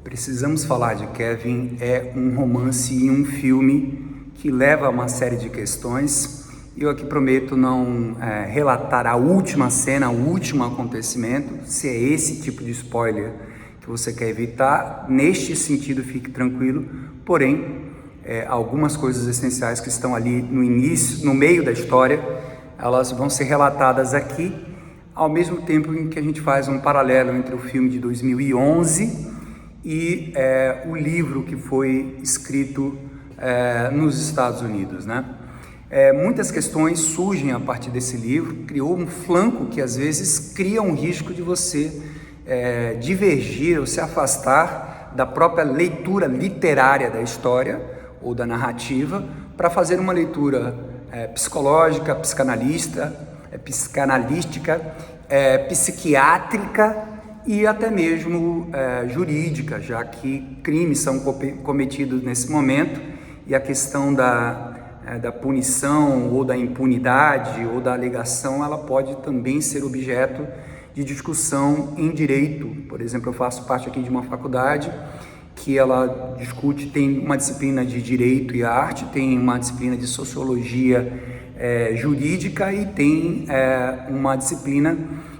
Precisamos Falar de Kevin é um romance e um filme que leva a uma série de questões. Eu aqui prometo não relatar a última cena, o último acontecimento. Se é esse tipo de spoiler que você quer evitar, neste sentido fique tranquilo. Porém, algumas coisas essenciais que estão ali no início, no meio da história, elas vão ser relatadas aqui, ao mesmo tempo em que a gente faz um paralelo entre o filme de 2011 e o livro que foi escrito nos Estados Unidos, né? Muitas questões surgem a partir desse livro. Criou um flanco que às vezes cria um risco de você divergir ou se afastar da própria leitura literária da história ou da narrativa para fazer uma leitura psicológica, psicanalística, psiquiátrica e até mesmo jurídica, já que crimes são cometidos nesse momento e a questão da punição ou da impunidade ou da alegação, ela pode também ser objeto de discussão em direito. Por exemplo, eu faço parte aqui de uma faculdade que ela discute, tem uma disciplina de direito e arte, tem uma disciplina de sociologia jurídica e tem uma disciplina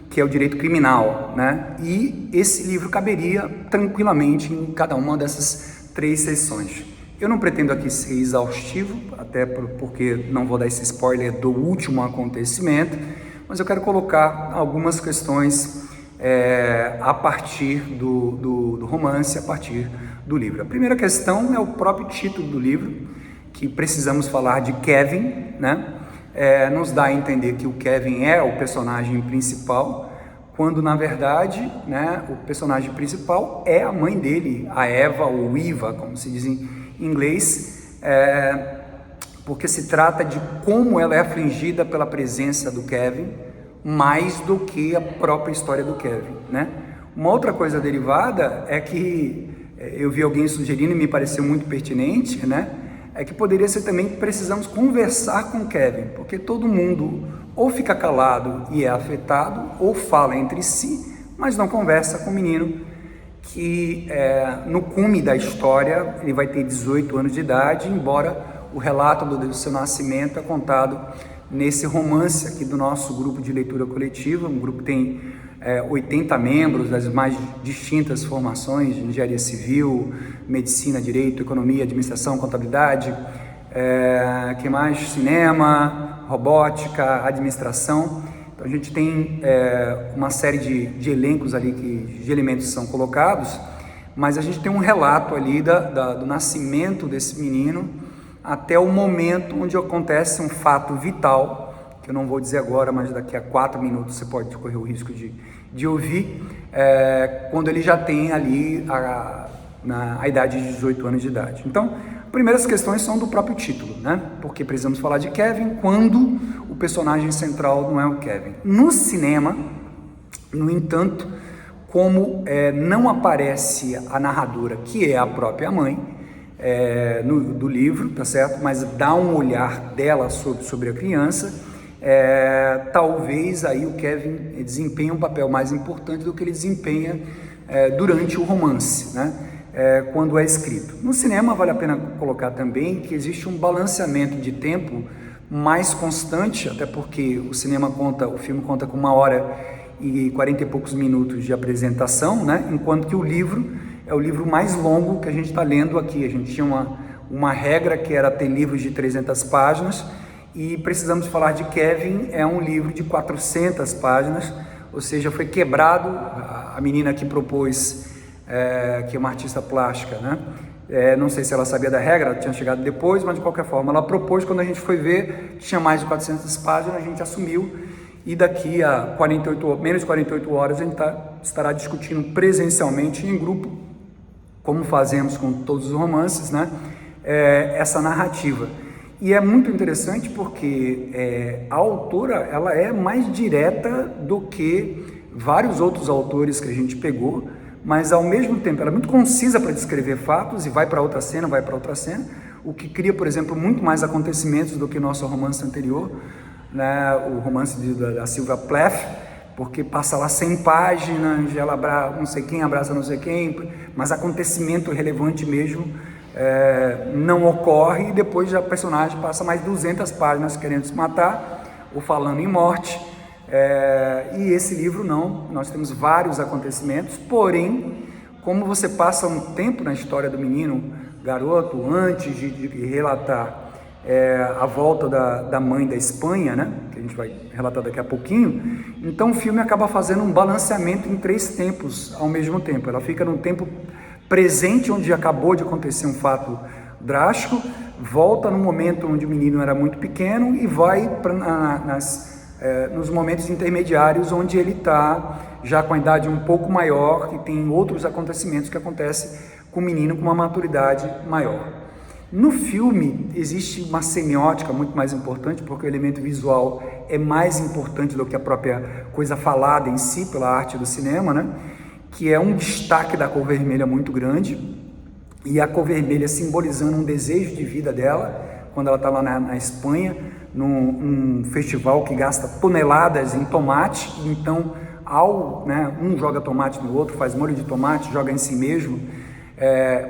que é o direito criminal, né? E esse livro caberia tranquilamente em cada uma dessas 3 sessões. Eu não pretendo aqui ser exaustivo, até porque não vou dar esse spoiler do último acontecimento, mas eu quero colocar algumas questões a partir do romance, a partir do livro. A primeira questão é o próprio título do livro, que Precisamos Falar de Kevin, né? Nos dá a entender que o Kevin é o personagem principal, quando na verdade, né, o personagem principal é a mãe dele, a Eva ou Eva, como se diz em inglês, porque se trata de como ela é afligida pela presença do Kevin, mais do que a própria história do Kevin, né? Uma outra coisa derivada é que eu vi alguém sugerindo e me pareceu muito pertinente, né? É que poderia ser também que precisamos conversar com o Kevin, porque todo mundo ou fica calado e é afetado, ou fala entre si, mas não conversa com o menino, que no cume da história ele vai ter 18 anos de idade, embora o relato do seu nascimento é contado nesse romance aqui do nosso grupo de leitura coletiva, um grupo que tem 80 membros das mais distintas formações de engenharia civil, medicina, direito, economia, administração, contabilidade, que mais? Cinema, robótica, administração. Então a gente tem uma série de elencos ali, de elementos que são colocados, mas a gente tem um relato ali do nascimento desse menino até o momento onde acontece um fato vital, que eu não vou dizer agora, mas daqui a 4 minutos você pode correr o risco de ouvir, quando ele já tem ali a idade de 18 anos de idade. Então, primeiras questões são do próprio título, né? Porque precisamos falar de Kevin quando o personagem central não é o Kevin. No cinema, no entanto, como não aparece a narradora, que é a própria mãe, do livro, tá certo? Mas dá um olhar dela sobre a criança, talvez aí o Kevin desempenhe um papel mais importante do que ele desempenha durante o romance, né? Quando é escrito. No cinema vale a pena colocar também que existe um balanceamento de tempo mais constante, até porque o filme conta com 1h e 40 e poucos minutos de apresentação, né? Enquanto que o livro é o livro mais longo que a gente está lendo aqui. A gente tinha uma regra que era ter livros de 300 páginas e Precisamos Falar de Kevin é um livro de 400 páginas, ou seja, foi quebrado. A menina que propôs, que é uma artista plástica, né? Não sei se ela sabia da regra, ela tinha chegado depois, mas de qualquer forma ela propôs. Quando a gente foi ver, tinha mais de 400 páginas, a gente assumiu, e daqui a menos de 48 horas a gente estará discutindo presencialmente em grupo, como fazemos com todos os romances, né? Essa narrativa. E é muito interessante porque a autora, ela é mais direta do que vários outros autores que a gente pegou, mas ao mesmo tempo ela é muito concisa para descrever fatos e vai para outra cena, o que cria, por exemplo, muito mais acontecimentos do que o nosso romance anterior, né? O romance da Sylvia Plath, porque passa lá 100 páginas, ela não sei quem abraça não sei quem, mas acontecimento relevante mesmo não ocorre, e depois a personagem passa mais 200 páginas querendo se matar ou falando em morte. E esse livro não, nós temos vários acontecimentos, porém, como você passa um tempo na história do menino, garoto, antes de relatar a volta da mãe da Espanha, né, que a gente vai relatar daqui a pouquinho, então o filme acaba fazendo um balanceamento em 3 tempos ao mesmo tempo. Ela fica no tempo presente, onde acabou de acontecer um fato drástico, volta no momento onde o menino era muito pequeno e vai nos momentos intermediários, onde ele está já com a idade um pouco maior, e tem outros acontecimentos que acontecem com o menino com uma maturidade maior. No filme existe uma semiótica muito mais importante, porque o elemento visual é mais importante do que a própria coisa falada em si, pela arte do cinema, né? Que é um destaque da cor vermelha muito grande, e a cor vermelha simbolizando um desejo de vida dela, quando ela está lá na Espanha, num festival que gasta toneladas em tomate. Então, um joga tomate no outro, faz molho de tomate, joga em si mesmo.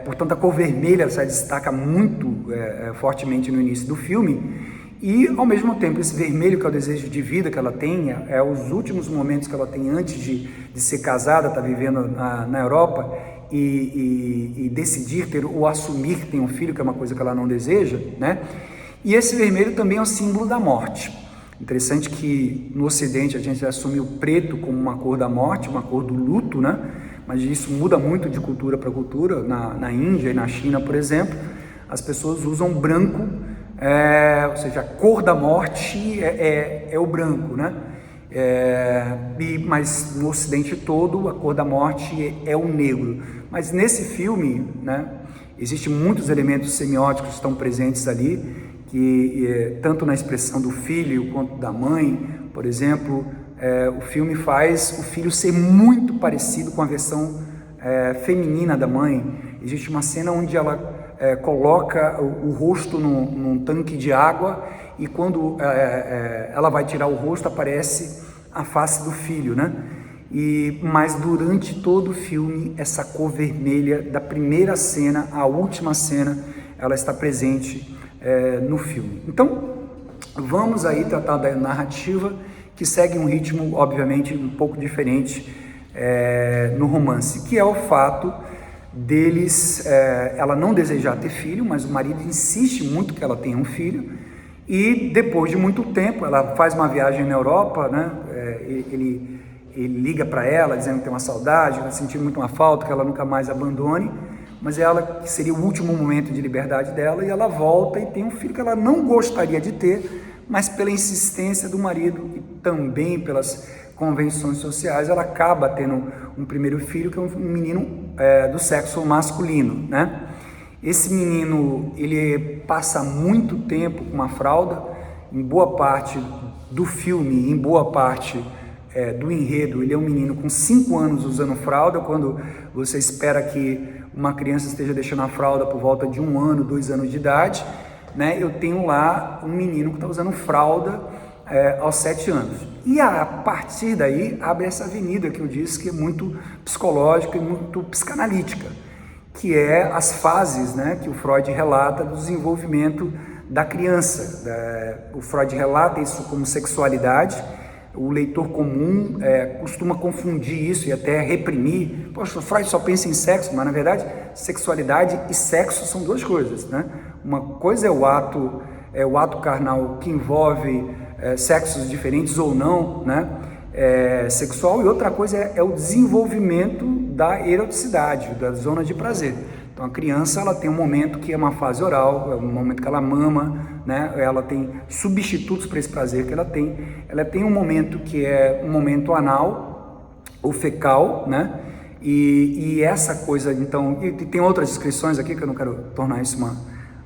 Portanto, a cor vermelha se destaca muito fortemente no início do filme, e ao mesmo tempo esse vermelho, que é o desejo de vida que ela tem, os últimos momentos que ela tem antes de ser casada, está vivendo na Europa, e decidir ter ou assumir que tem um filho, que é uma coisa que ela não deseja, né? E esse vermelho também é o símbolo da morte. Interessante que no Ocidente a gente assume o preto como uma cor da morte, uma cor do luto, né? Mas isso muda muito de cultura para cultura. Na Índia e na China, por exemplo, as pessoas usam branco, ou seja, a cor da morte é o branco, né? Mas no Ocidente todo, a cor da morte é o negro. Mas nesse filme, né, existem muitos elementos semióticos que estão presentes ali, que tanto na expressão do filho quanto da mãe, por exemplo, o filme faz o filho ser muito parecido com a versão feminina da mãe. Existe uma cena onde ela coloca o rosto num tanque de água, e quando ela vai tirar o rosto, aparece a face do filho, né? Mas durante todo o filme, essa cor vermelha, da primeira cena à última cena, ela está presente no filme. Então, vamos aí tratar da narrativa, que segue um ritmo, obviamente, um pouco diferente no romance, que é o fato deles, ela não desejar ter filho, mas o marido insiste muito que ela tenha um filho, e depois de muito tempo, ela faz uma viagem na Europa, né? Ele liga para ela, dizendo que tem uma saudade, vai sentir muito uma falta, que ela nunca mais abandone, mas ela, que seria o último momento de liberdade dela, e ela volta e tem um filho que ela não gostaria de ter, mas pela insistência do marido e também pelas convenções sociais, ela acaba tendo um primeiro filho, que é um menino do sexo masculino, né? Esse menino, ele passa muito tempo com uma fralda. Em boa parte do filme, em boa parte do enredo, ele é um menino com 5 anos usando fralda, quando você espera que uma criança esteja deixando a fralda por volta de 1 ano, 2 anos de idade, né? Eu tenho lá um menino que está usando fralda aos 7 anos. E a partir daí abre essa avenida que eu disse, que é muito psicológica e muito psicanalítica, que é as fases, né, que o Freud relata do desenvolvimento da criança. O Freud relata isso como sexualidade. O leitor comum costuma confundir isso e até reprimir. Poxa, o Freud só pensa em sexo, mas na verdade sexualidade e sexo são 2 coisas, né? Uma coisa é o ato carnal, que envolve sexos diferentes ou não, né? Sexual, e outra coisa é o desenvolvimento da eroticidade, da zona de prazer. Então a criança, ela tem um momento que é uma fase oral, é um momento que ela mama, né? Ela tem substitutos para esse prazer que ela tem um momento que é um momento anal ou fecal, né? E essa coisa, então, e tem outras descrições aqui, que eu não quero tornar isso uma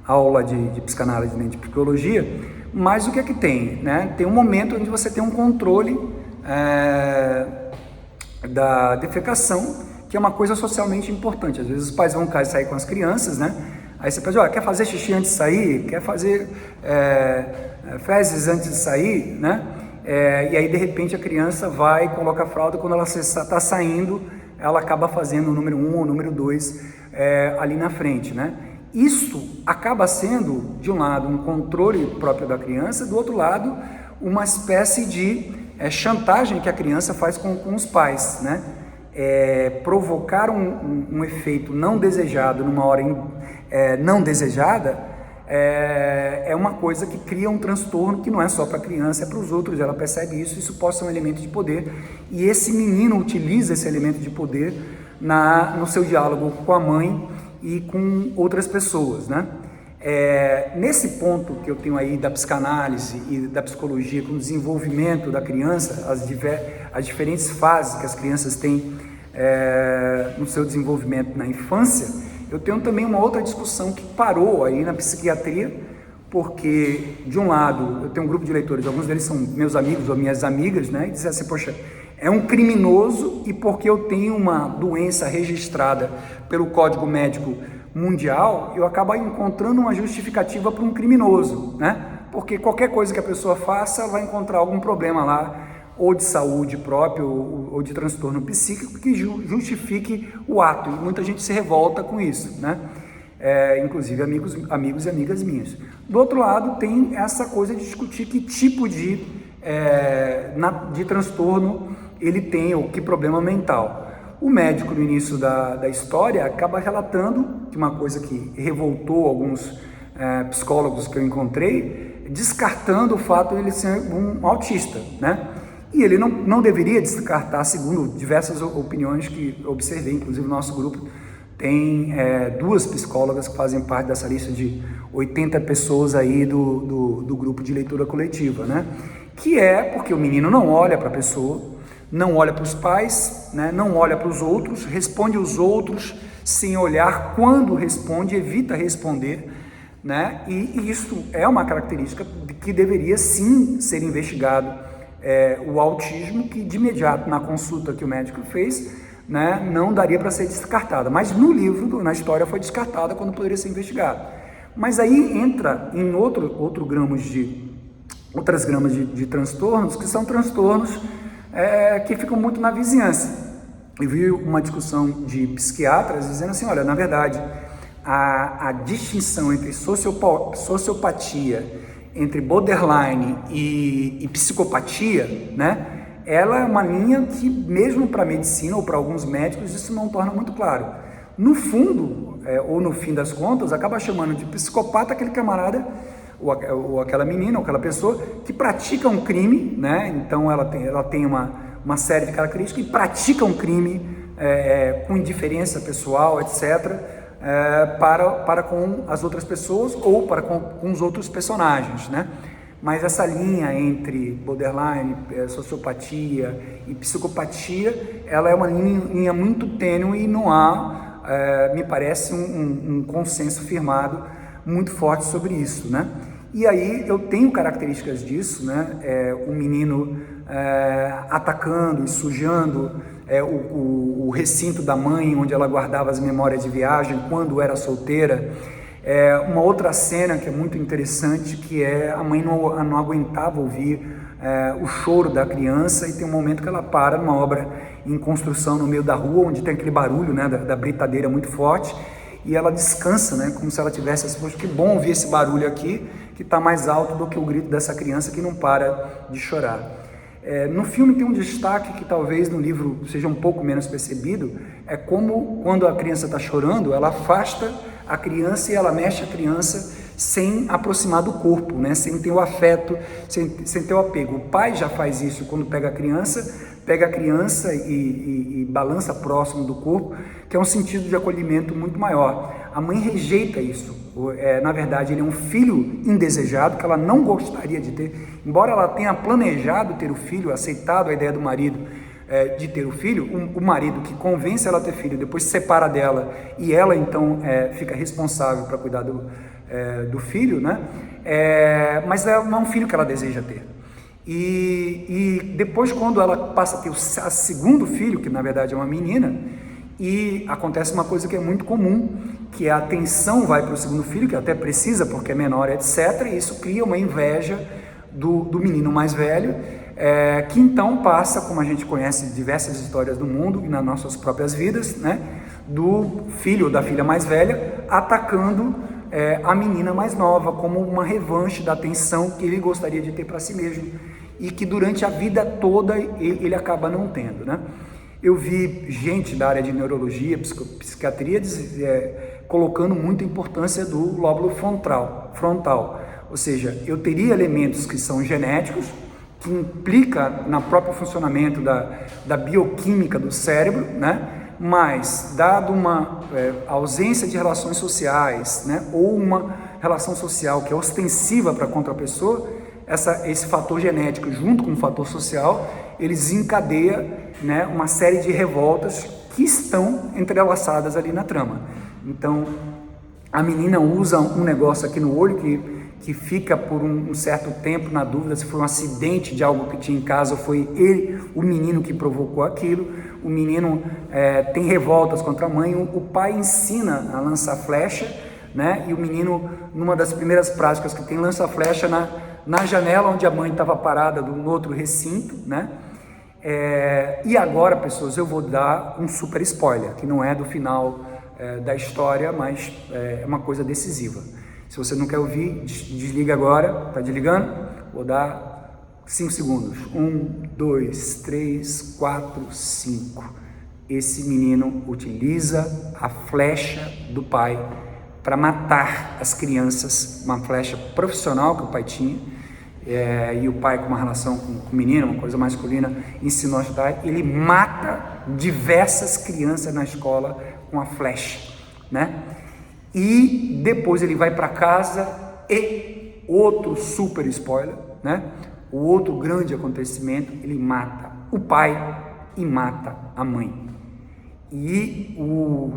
aula de psicanálise nem de psicologia, mas o que é que tem, né? Tem um momento onde você tem um controle da defecação, que é uma coisa socialmente importante. Às vezes os pais vão sair com as crianças, né? Aí você pede, quer fazer xixi antes de sair? Quer fazer fezes antes de sair, né? E aí de repente a criança vai, coloca a fralda, quando ela está saindo, ela acaba fazendo o número 1 ou o número 2 ali na frente, né? Isso acaba sendo, de um lado, um controle próprio da criança, do outro lado, uma espécie de chantagem que a criança faz com os pais, né? Provocar um efeito não desejado numa hora não desejada é uma coisa que cria um transtorno que não é só para a criança, é para os outros. Ela percebe isso pode ser um elemento de poder, e esse menino utiliza esse elemento de poder no seu diálogo com a mãe e com outras pessoas, né? Nesse ponto que eu tenho aí da psicanálise e da psicologia, com o desenvolvimento da criança, as diferentes fases que as crianças têm no seu desenvolvimento na infância, eu tenho também uma outra discussão que parou aí na psiquiatria, porque, de um lado, eu tenho um grupo de leitores, alguns deles são meus amigos ou minhas amigas, né, e dizem assim, poxa, é um criminoso, e porque eu tenho uma doença registrada pelo Código Médico Mundial, eu acabo encontrando uma justificativa para um criminoso, né? Porque qualquer coisa que a pessoa faça, ela vai encontrar algum problema lá, ou de saúde próprio, ou de transtorno psíquico, que justifique o ato, e muita gente se revolta com isso, né? Inclusive amigos e amigas minhas. Do outro lado, tem essa coisa de discutir que tipo de transtorno ele tem, ou que problema mental. O médico, no início da história, acaba relatando que uma coisa que revoltou alguns psicólogos que eu encontrei, descartando o fato de ele ser um autista, né? E ele não deveria descartar, segundo diversas opiniões que observei, inclusive o nosso grupo tem 2 psicólogas que fazem parte dessa lista de 80 pessoas aí do grupo de leitura coletiva, né? Que porque o menino não olha para a pessoa, não olha para os pais, né? Não olha para os outros, responde os outros sem olhar, quando responde, evita responder, né? E isso é uma característica que deveria sim ser investigado, o autismo, que de imediato na consulta que o médico fez, né, não daria para ser descartada, mas no livro, na história, foi descartada quando poderia ser investigado. Mas aí entra em outras gramas de transtornos, que são transtornos que ficam muito na vizinhança. Eu vi uma discussão de psiquiatras dizendo assim, olha, na verdade, a distinção entre sociopatia, entre borderline e psicopatia, né, ela é uma linha que, mesmo para a medicina ou para alguns médicos, isso não torna muito claro. No fundo, ou no fim das contas, acaba chamando de psicopata aquele camarada, ou aquela menina, ou aquela pessoa que pratica um crime, né? Então ela tem uma série de características e pratica um crime com indiferença pessoal, etc., para com as outras pessoas ou para com os outros personagens, né? Mas essa linha entre borderline, sociopatia e psicopatia, ela é uma linha muito tênue e não há, me parece, um consenso firmado muito forte sobre isso, né? E aí eu tenho características disso, né? O menino atacando e sujando o recinto da mãe, onde ela guardava as memórias de viagem quando era solteira. Uma outra cena que é muito interessante, que a mãe não aguentava ouvir o choro da criança, e tem um momento que ela para numa obra em construção no meio da rua, onde tem aquele barulho, né, da britadeira muito forte, e ela descansa, né, como se ela tivesse assim, poxa, que bom ouvir esse barulho aqui, que está mais alto do que o grito dessa criança que não para de chorar. No filme tem um destaque que talvez no livro seja um pouco menos percebido, é como quando a criança está chorando, ela afasta a criança e ela mexe a criança sem aproximar do corpo, né? Sem ter o afeto, sem ter o apego. O pai já faz isso quando pega a criança e balança próximo do corpo, que é um sentido de acolhimento muito maior. A mãe rejeita isso. Na verdade, ele é um filho indesejado, que ela não gostaria de ter, embora ela tenha planejado ter o filho, aceitado a ideia do marido de ter o filho, o marido que convence ela a ter filho, depois se separa dela e ela então fica responsável para cuidar do filho, né? Mas não é um filho que ela deseja ter. E depois, quando ela passa a ter o segundo filho, que na verdade é uma menina, e acontece uma coisa que é muito comum, que a atenção vai para o segundo filho, que até precisa porque é menor, etc., e isso cria uma inveja do menino mais velho, que então passa, como a gente conhece diversas histórias do mundo e nas nossas próprias vidas, né, do filho ou da filha mais velha atacando a menina mais nova, como uma revanche da atenção que ele gostaria de ter para si mesmo e que durante a vida toda ele acaba não tendo, né? Eu vi gente da área de neurologia, psiquiatria, colocando muita importância do lóbulo frontal, ou seja, eu teria elementos que são genéticos, que implica no próprio funcionamento da bioquímica do cérebro, né? Mas, dado uma ausência de relações sociais, né? Ou uma relação social que é ostensiva para contra a pessoa, esse fator genético junto com o fator social, ele desencadeia, né, uma série de revoltas que estão entrelaçadas ali na trama. Então, a menina usa um negócio aqui no olho que fica por um certo tempo na dúvida se foi um acidente de algo que tinha em casa ou foi o menino que provocou aquilo. O menino tem revoltas contra a mãe, o pai ensina a lançar flecha, né? E o menino, numa das primeiras práticas que tem, lança flecha na janela onde a mãe estava parada no outro recinto, né? E agora, pessoas, eu vou dar um super spoiler, que não é do final da história, mas é uma coisa decisiva. Se você não quer ouvir, desliga agora. Tá desligando? Vou dar 5 segundos. 1, 2, 3, 4, 5. Esse menino utiliza a flecha do pai para matar as crianças, uma flecha profissional que o pai tinha, e o pai, com uma relação com o menino, uma coisa masculina, ensinou a ajudar. Ele mata diversas crianças na escola com a flecha, né? E depois ele vai para casa e outro super spoiler, né? O outro grande acontecimento, ele mata o pai e mata a mãe. E o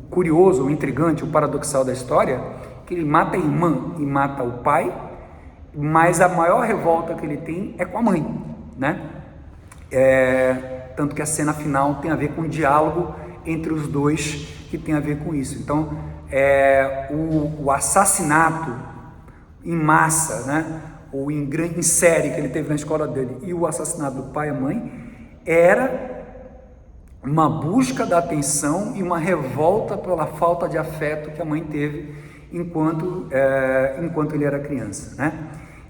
curioso, o intrigante, o paradoxal da história, que ele mata a irmã e mata o pai, mas a maior revolta que ele tem é com a mãe, né? Tanto que a cena final tem a ver com um diálogo entre os dois que tem a ver com isso. Então, o assassinato em massa, né? Ou em série que ele teve na escola dele, e o assassinato do pai e mãe, era uma busca da atenção e uma revolta pela falta de afeto que a mãe teve enquanto ele era criança, né?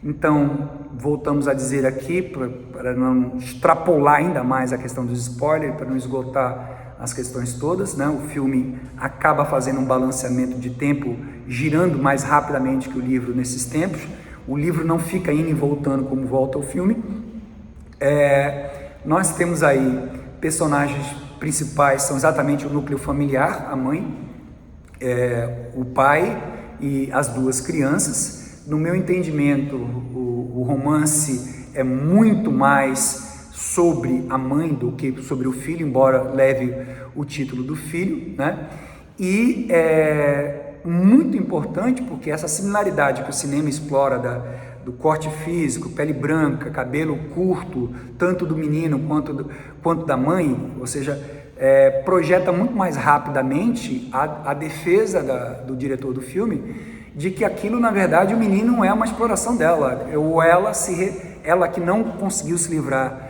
Então, voltamos a dizer aqui, para não extrapolar ainda mais a questão dos spoilers, para não esgotar as questões todas, né? O filme acaba fazendo um balanceamento de tempo, girando mais rapidamente que o livro nesses tempos. O livro não fica indo e voltando como volta o filme. Nós temos aí personagens principais, são exatamente o núcleo familiar, a mãe, o pai e as duas crianças. No meu entendimento, o romance é muito mais sobre a mãe do que sobre o filho, embora leve o título do filho, né? E é muito importante porque essa similaridade que o cinema explora do corte físico, pele branca, cabelo curto, tanto do menino quanto da mãe, ou seja, projeta muito mais rapidamente a defesa do diretor do filme, de que aquilo, na verdade, o menino é uma exploração dela, ou ela que não conseguiu se livrar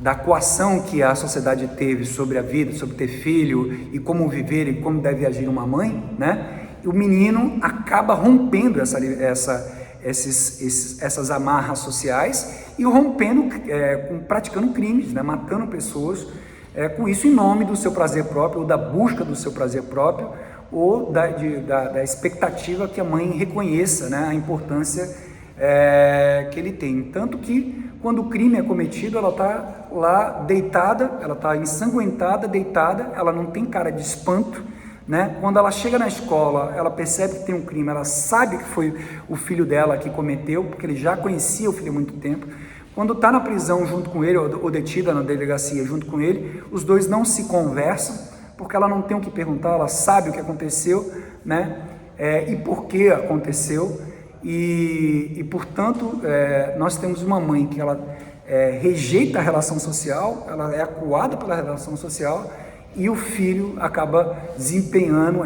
da coação que a sociedade teve sobre a vida, sobre ter filho e como viver e como deve agir uma mãe, né? E o menino acaba rompendo essas amarras sociais e rompendo, praticando crimes, né? Matando pessoas, com isso em nome do seu prazer próprio, ou da busca do seu prazer próprio, ou da expectativa que a mãe reconheça, né, a importância que ele tem. Tanto que quando o crime é cometido, ela está lá deitada, ela está ensanguentada, deitada, ela não tem cara de espanto, né? Quando ela chega na escola, ela percebe que tem um crime, ela sabe que foi o filho dela que cometeu, porque ele já conhecia o filho há muito tempo. Quando está na prisão junto com ele, ou detida na delegacia junto com ele, os dois não se conversam, porque ela não tem o que perguntar, ela sabe o que aconteceu, né? E por que aconteceu, e portanto, nós temos uma mãe que ela rejeita a relação social, ela é acuada pela relação social, e o filho acaba desempenhando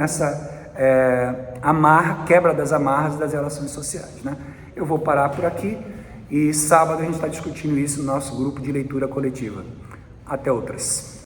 quebra das amarras das relações sociais, né? Eu vou parar por aqui e sábado a gente está discutindo isso no nosso grupo de leitura coletiva. Até outras.